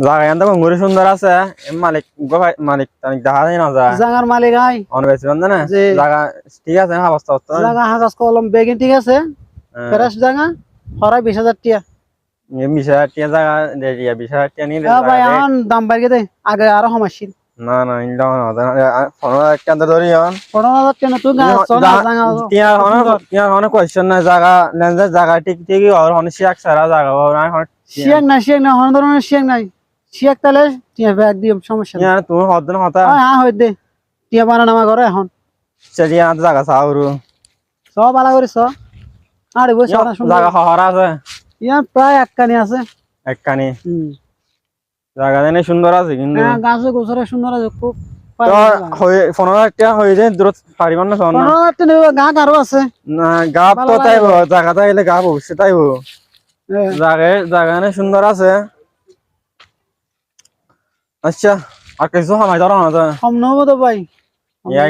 জায়গা এত গঙ্গুরি সুন্দর আছে মালিক মালিক তানিক দেখা যায় না যায় জাগার মালিক আই অন বেশি বন্ধ না জায়গা ঠিক আছে না অবস্থা জাগা হাগাস কলম বেগিন ঠিক আছে ফেরাস জাগা হরাই 20,000 টাকা এই 20,000 টাকা জায়গা দেয়া 20,000 টাকা নিয়ে ভাই এখন দাম বাড়িয়ে দে আগে আরো সমস্যা না না ইন্ডা না 15,000 টাকা ধরি হন 15,000 টাকা তুই গাছ সোনা জাগা টিয়া হন কোশ্চেন না জায়গা লেন্সের জায়গা ঠিক ঠিকই আর হন শিয়াক সারা জায়গা না হন শিয়াক না হন ধরনের শিয়াক নাই শিয়াক তালে টিয়া ব্যাগ দিম সমস্যা না তুমি হদ না হতা হ্যাঁ হই দে টিয়া বানা নামা করে এখন চলিয়া না জায়গা সাউরু সব আলা করিস আরে বস জায়গা হরা আছে ইয়া প্রায় একখানি আছে একখানি জায়গা জানি সুন্দর আছে কিন্তু হ্যাঁ গাছে গোছরে সুন্দর আছে খুব 15,000 টাকা হয়ে যায় দূর পারিবার না 15,000 টাকা গা কারো আছে না গাব তো তাইব জায়গা তাইলে গাব অবশ্যই তাইব জায়গা সুন্দর আছে আচ্ছা আর কিছু সময় ধরো না তো কম নেবো তো ভাই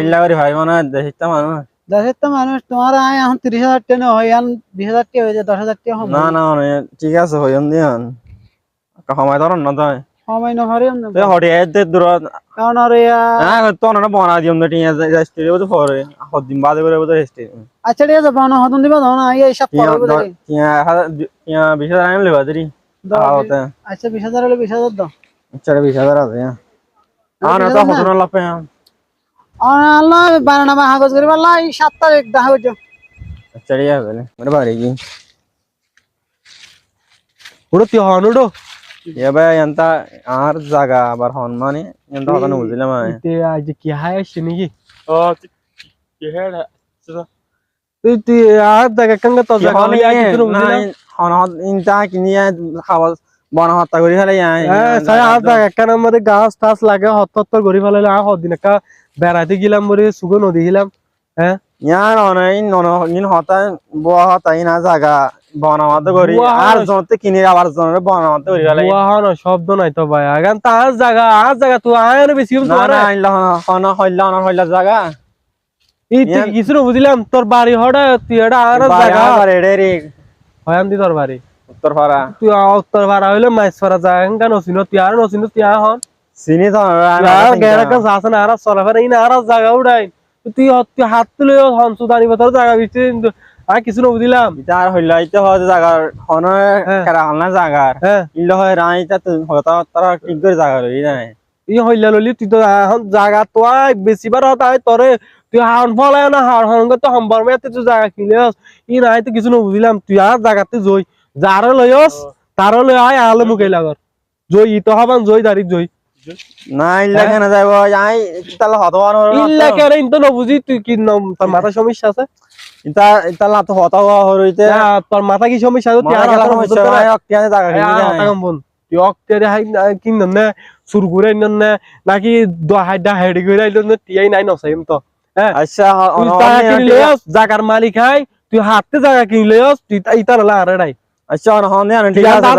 ইল্লা করি ভাই মানে দেশের মানুষ তোমার আয় এখন 30,000 টাকা হয় এখন 20,000 টাকা হয়ে যায় 10,000 টাকা না না ঠিক আছে হইন দিন সময় ধরো না তো সময় না হরে হরে এতে দূর কারণ আর হ্যাঁ তো না বনা দিম না টিয়া রেস্টে তো পরে দিন বাদে করে তো রেস্টে আচ্ছা ঠিক আছে বানা হদন দিবা দাও না এই সব করব টিয়া 20,000 আইন লেবা দিরি আচ্ছা 20,000 হলে 20,000 দাও আচ্ছা 20,000 আছে আর না তো হদন লাপে আল্লাহ বানানা বা কাগজ করিবা লাই 7 তারিখ দেখা হইছো আচ্ছা ঠিক আছে মেরে বাড়ি কি উড়ো তুই হন উড়ো এ ভাই এন্ত আর জায়গা আবার হন মানে এন্ত কথা না বুঝলাম তে আজ কি হাই আসছে নাকি ও কি হে তুই তুই আর জায়গা কাঙ্গা তো জায়গা হলি আজ কিছু বুঝলি হন হন ইনতা কিনিয়া খাওয়া বনা হত্যা করি ফেলে হ্যাঁ সাই আর জায়গা কানার মধ্যে গাছ টাছ লাগে হত্তর করি ফেলালে আর হদিন একটা বেড়াইতে গেলাম বলে সুগো নদী গেলাম হ্যাঁ ইয়ার অনই ইন হতা বয়া হতাই না জায়গা বনামাতে করি আর জনতে কিনি আবার জনের বনামাতে করি ফেলে ওয়াহন শব্দ নাই তো ভাই আগান তার জায়গা তুই আয় না বেশি না না আইলা হন হইলা জায়গা এই তুই কিছু বুঝলাম তোর বাড়ি হড়া তুই এটা আর জায়গা বাড়ি রে হয়ান দি তোর বাড়ি উত্তরপাড়া তুই উত্তর ভাড়া হইলে মাইসপাড়া জায়গা কেন নছিন তুই আর নছিন তুই হন চিনি তো গেরাকা যাসনা আর চলাফেরা ইন আর জায়গা উড়াই তুই তুই হাত তুলে হনসুদানি বতর জায়গা বিচে আর কিছু না বুঝলাম আর হইলা ইতে হয় জায়গার হন কেরা হলনা জায়গার ইল্লা হয় রাইতা তো হতা তারা ঠিক করে জায়গা লই নাই ই হইলা ললি তুই তো এখন জায়গা তো বেশিবার হতা তোরে তুই হান ফলায় না হার হন তো সম্বর মেতে তুই জায়গা কিনলে ই নাই তো কিছু না বুঝলাম তুই আর জায়গাতে জই যার লইস তার লই আয় আলো মুখে লাগর জই ই তো হবান জই দাঁড়ি জই না ইল্লা কেন যাইব আই তাহলে হতওয়ান ইল্লা কেন ইনতো না বুঝি তুই কি তোর মাথা সমস্যা আছে ইতা ইতালা তো হতওয়া হইতে তোর মাথা কি সমস্যা আছে তুই আর সমস্যা ভাই অক্তিয়ানে জায়গা কিনি বল তুই অক্তিয়ারে হাই কিন না সুর ঘুরে না নাকি হাইডা হেড ঘুরে আইলো না টিআই নাই নসাইম তো হ্যাঁ আচ্ছা তুই টাকা কিনলে জায়গার মালিক হাই তুই হাতে জায়গা কিনলে তুই ইতার আরে নাই আচ্ছা হন ঠিক আছে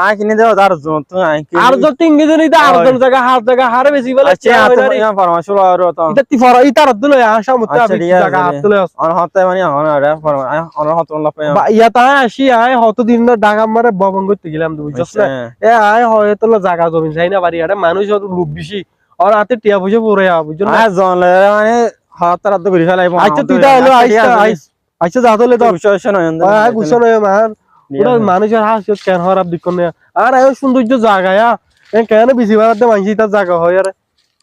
আই কিনে দাও তার জন্য তুই আই আর যত ইংরেজি নিতে আর জন জায়গা হাত জায়গা হারে বেশি বলে আচ্ছা ইয়া ফরমাশ হলো আর তো এটা তুই ফর ইতার দিল আশা মত আমি জায়গা হাত দিল আর হতে মানে হন আরে ফরমাশ হন হত লাপে ইয়া তা আসি আই হত দিন না ডাঙা মারে ববন করতে গেলাম তুই বুঝছস না এ আই হয় তো জায়গা জমি চাই না বাড়ি আরে মানুষ যত লোভ বেশি আর হাতে টিয়া পয়সা পড়ে আ বুঝছ না জনলে মানে হাত রাত ঘুরি ফেলাই আচ্ছা তুই তা হলো আচ্ছা যা হলে তো গুছাশন হয় গুছানো মান ওটা মানুষের হাসিয়ত কেন খারাপ দিক না আর এই সৌন্দর্য জায়গা কেন বেশি বাড়াতে মানুষ তার জায়গা হয় আরে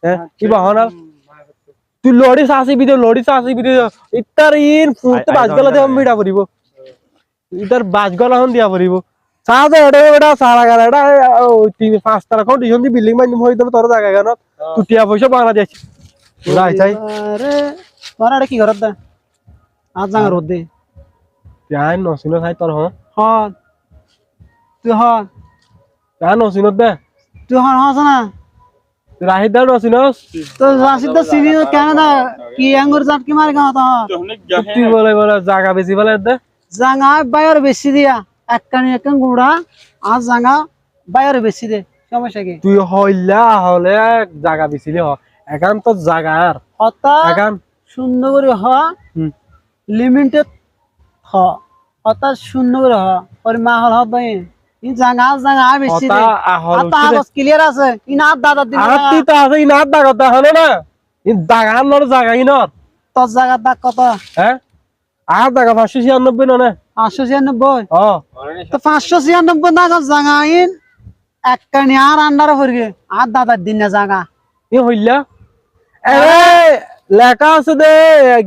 হ্যাঁ কি বাহনা তুই লড়ি চাষি ভিডিও ইতার ইন ফুটতে বাজগলা দিয়ে মিঠা পড়িব ইতার বাজগলা হন দিয়া পড়িব সাদা এটা সারা গালা এটা 3-5 তারা কন্ডিশন দি বিল্ডিং বানিয়ে হই দেব তোর জায়গা কেন তুই টিয়া পয়সা বাংলা দিয়েছিস রাই চাই আরে তোরা কি করত দা আজ জায়গা রোদ দে যাই নছিন চাই তোর হন তুই হন যা নছিন দে তুই হন হস না রাহিদার নছিন তো রাশিদ তো সিনি কেন না কি আঙ্গুর জাত কি মার গাও তো তুই বলে জায়গা বেশি বলে দে জাঙ্গা বাইরে বেশি দিয়া একখান গুড়া আর জাঙ্গা বাইরে বেশি দে সমস্যা কি তুই হইলা হলে জায়গা বেশিলে হ এখন তো জায়গার হতা এখন সুন্দর করে হ লিমিটেড হ হতা সুন্দর করে হ ওর মা হল হত ই জাগা জাগা বেশি কথা দে আহল আর তো আগস ক্লিয়ার আছে ই না দাদার দিন আত্তি তো আছে ইনা দাগ হলো না ই দাগান নর জায়গা ইনর তোর জায়গার দাগ কত হ্যাঁ আর দাগা 596 না 596 ও তো 596 দাগ জাগা ইন একখানি আর আন্ডার হরগে আর দাদার দিন না জাগা ই হইলা আরে লেখা আছে দে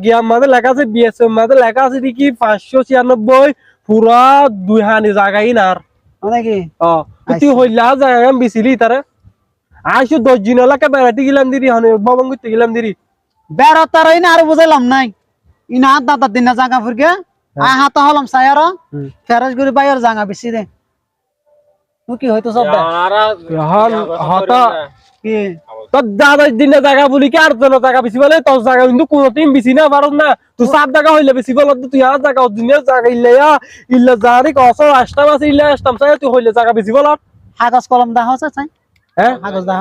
গিয়া মাঝে লেখা আছে বিএসএম মাঝে লেখা আছে দেখি 596 পুরা দুই হানি জায়গা ইনার মানে কি ও তুই হইলা জায়গা আমি বিছিলি তারে আইসু 10 দিন হলা কে বেড়াতে গেলাম দিদি হনে বাবন করতে গেলাম দিদি বেড়া তারাই না আর বুঝাইলাম নাই ই না দাদার দিন না জাগা ফুরগে আ হাত হলাম সায়ার ফেরাজ গুরি বাইর জাগা বেশি দে তুই কি হইতো সব দে হন হতা কি তো দাদার দিন জায়গা বলি কি আর জন জায়গা বেশি বলে তোর জায়গা কিন্তু কোনদিন বেশি না পারো না তুই সাত জায়গা হইলে বেশি বল তুই আর জায়গা দিনের জায়গা ইল্লা জারি কস আষ্টাম আছে ইল্লা আষ্টাম চাই তুই হইলে জায়গা বেশি বল কাগজ কলম দা হচ্ছে চাই হ্যাঁ কাগজ দা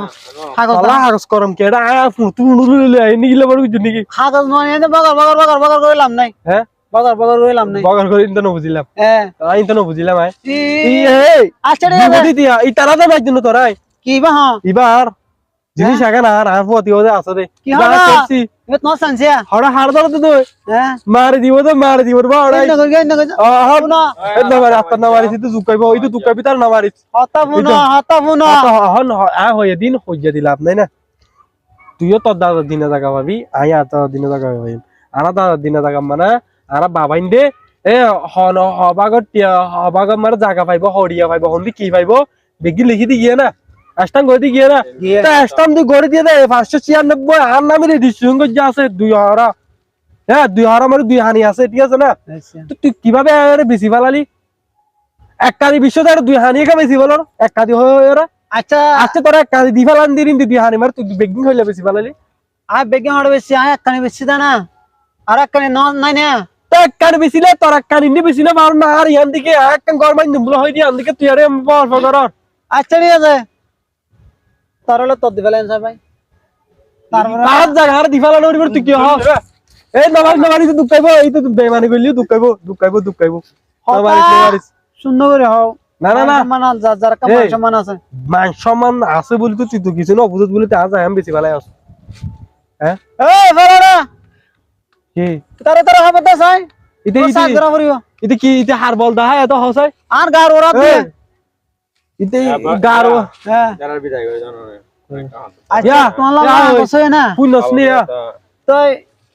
কাগজ আল্লাহ হাগস করম কেডা ফুটু নুরুলে আই নিগিলে বড় কিছু নাকি কাগজ নয় এনে বগর বগর বগর বগর কইলাম নাই হ্যাঁ বগর বগর কইলাম নাই বগর করে ইন্তনো বুঝিলাম হ্যাঁ ইন্তনো বুঝিলাম আই ই এই আচ্ছা রে বিবুদি দিয়া ই তারা তো বাইজন তোরাই কি বা হ্যাঁ ইবার জিনিস আগা না আর পতি ওদে আছে রে কি হলো? করছি এত ন সানসিয়া হড়া হাড় ধর তো হ্যাঁ মারি দিব তো মারি দিব বা হড়াই ইন্ন কই হড় না না মারি আত্তা না মারি তো জুকাইবো ওই তো জুকাইবি তার না মারি হতা বুনো হন আ হয়ে দিন হইয়া দিলাম নাই না তুইও তোর দাদার দিনে জায়গা পাবি আই আর তোর দিনে জায়গা পাবি আর দাদার দিনে জায়গা মানে আর বাবাইন দে এ হন হবাগত মানে জায়গা পাইব হরিয়া পাইব হন্দি কি পাইব বেগি লিখি দি গিয়ে না আস্তাম গড়ি দি গিয়ে না তা আস্তাম দি গড়ি দিয়ে দে 596 আর নামে রেজিস্ট্রেশন করে যা আছে 2 হারা হ্যাঁ 2 হারা মানে 2 হানি আছে ঠিক আছে না তো তুই কিভাবে আরে বেশি ফালালি এক কাদি বিশ্ব তার 2 হানি কা বেশি বলো এক কাদি হয় ওরা আচ্ছা আচ্ছা তোরা এক কাদি দি ফালান দিন দি হানি মার তুই বেগিং হইলে বেশি ফালালি আ বেগে হড় বেশি আ একখানি বেশি দা না আর একখানি ন নাই না তো এক কানি বেশি লে তোর এক কানি নি বেশি না পার না আর ইয়ান দিকে এক কান গরমাইন দুমলো হই দি আন দিকে তুই আরে বল ফকর আচ্ছা ঠিক আছে তারলে তো দিবেলেন স্যার ভাই তারপরে কাজ জায়গা আর দি ফালানো হইব তুই কি হ এই নবারি তো দুকাইবো এই তো বেমানি কইলি দুকাইবো নবারি শূন্য করে হও না না না মান যার কাম সমান আছে মান সম্মান আছে বলি তো তুই তো কিছু না অবুঝত বলি তা যায় আমি বেশি ভালো আছি হ্যাঁ এই ফেরারা কি তারে তারে হবে তো চাই ইতে ইতে সাত ধরা পড়িব ইতে কি ইতে হার বল দা এত হসাই আর গার ওরা দিয়ে ইতে গারো হ্যাঁ যারা বিদায় করে জানো না আচ্ছা তোমার বসে না পুনস নে তো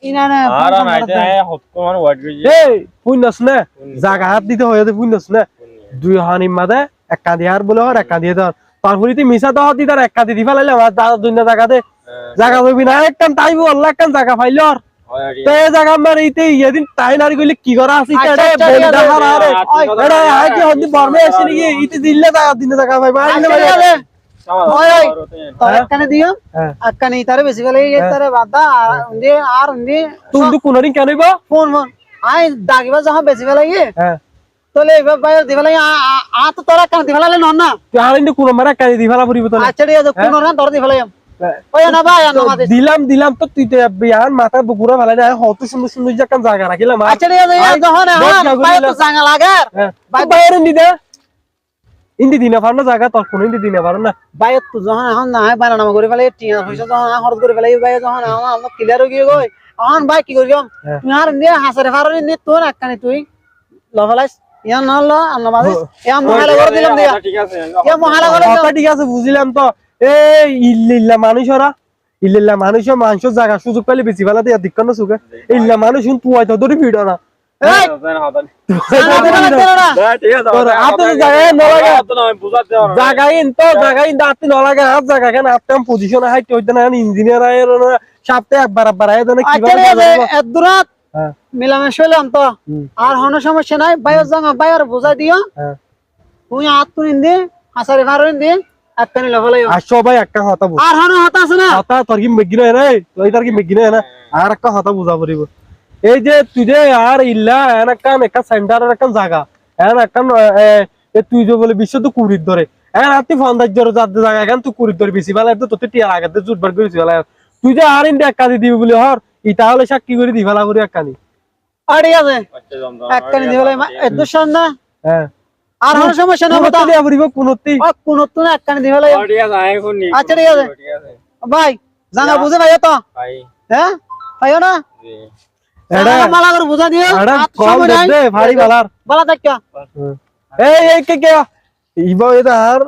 ইনা না আর নাইতে হতকমান ওয়াট গই এই পুনস নে জায়গা হাত দিতে হয় পুনস নে দুই হানি মাদে এক কাঁদি আর বলে আর এক কাঁদি ধর তারপরে তুই মিছা তো দি তার এক কাঁদি দি ফেলাইলে আমার দাদা দুনিয়া জায়গাতে জায়গা হইবি না এক কান তাইবো আল্লাহ এক কান জায়গা পাইলো আর তো এই জায়গা আমার এইতে ইয়েদিন তাই নারি কইলে কি করা আছে এটা বল দেখার আরে এটা আই কি হদি বর্মে আসি নাকি ইতে দিল্লে জায়গা দিনে জায়গা পাইবা আইলে ভাই একখানে দিও একখানে তারে বেশি গেলে তারে বাদা আর উন্দি তুমি তো কোনদিন কেন হইবা ফোন ফোন আই দাগিবা যখন বেশি গেলে হ্যাঁ তোলে এবার বাইরে দিবে লাগে আ তো তোরা কান দিবে লাগে নন না তুই আইলে কোন মারা কাই দি ফেলা পড়িব তো আচ্ছা ঠিক আছে কোন না তোর দিবে লাগে ওই না ভাই না মাদে দিলাম তো তুই বিয়ার মাথা বুকুরা ফেলাই না হত সুন্দর সুন্দর জাকান জায়গা রাখিলাম আচ্ছা ঠিক আছে যখন ভাই তো জাঙ্গা লাগে ভাই বাইরে নি দে ইন্দি দিনা পারনা জায়গা তোর কোন ইন্দি দিনা পারনা ভাই তো যখন এখন না হয় বানা নামা করে ফেলে টিয়া পয়সা যখন খরচ করে ফেলে ভাই যখন আমরা ক্লিয়ার হয়ে গিয়ে গই এখন ভাই কি করিম তুই আর নিয়ে হাসারে ফারে নি তোর একখানি তুই লফলাইস ইয়া না ল আল্লাহ মাদে ইয়া মহালা করে দিলাম দিয়া ঠিক আছে ইয়া মহালা করে কথা ঠিক আছে বুঝিলাম তো এই ইল্লা মানুষরা ইল্লা মানুষ মাংস জায়গা সুযোগ পেলে বেশি বেলা দিয়া দিক্কন না সুগে ইল্লা মানুষ তুই তো ধরে ভিড় না এই ঠিক আছে আপনি জায়গায় নলাগা তো না বুঝাতে জায়গায় দাঁতি নলাগা হাত জায়গা কেন আপনি পজিশনে হাইট হইতে না ইঞ্জিনিয়ার আয়ের সপ্তাহে একবার আয় দেন আচ্ছা ঠিক আছে এদুরাত মিলামেশ হইলাম তো আর হন সমস্যা নাই বাইরে জাঙ্গা বাইরে বুঝাই দিও তুই হাত তুই দি হাসারে ফারে দি একখানি লফলাই আর সবাই একটা কথা বুঝ আর হন হতা আছে না কথা তোর কি মেগিনা রে তুই তার কি মেগিনা না আর একটা কথা বুঝা পড়িব এই যে তুই যে আর ইল্লা একটা সেন্টারের একটা জায়গা তুই যে বলে বিশ্ব তো কুড়ির ধরে রাতে ফন্দার জায়গা এখন তুই কুড়ির ধরে বেশি বেলা তো তোর টিয়ার আগে জুটবার করেছি বেলা তুই যে আর ইন্ডিয়া এক কাজি দিবি বলে হর ইটা হলে সাক্ষী করে দি ফেলা করি এক কানি ঠিক আছে একখানি দিবলে এদুর না হ্যাঁ আর কোনো সমস্যা নেই কোনতে দিয়া পড়িব কোনতে ও কোনো তো একখানে দিবে লাগে আচ্ছা ঠিক আছে ভাই জানা বুঝে ভাই তো হ্যাঁ ভাইও না এডা মালা করে বুঝা দিও এডা কল দে ভারী বালার বালা দেখা এই কে কে ইবো এটা আর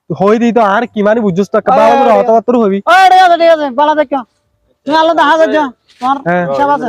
হই দি তো আর কি মানে বুঝছস তো বালা করে হতাবাত্র হবি ও ঠিক আছে বালা দেখা তুমি আলাদা হাজার যা তোমার হ্যাঁ সব আছে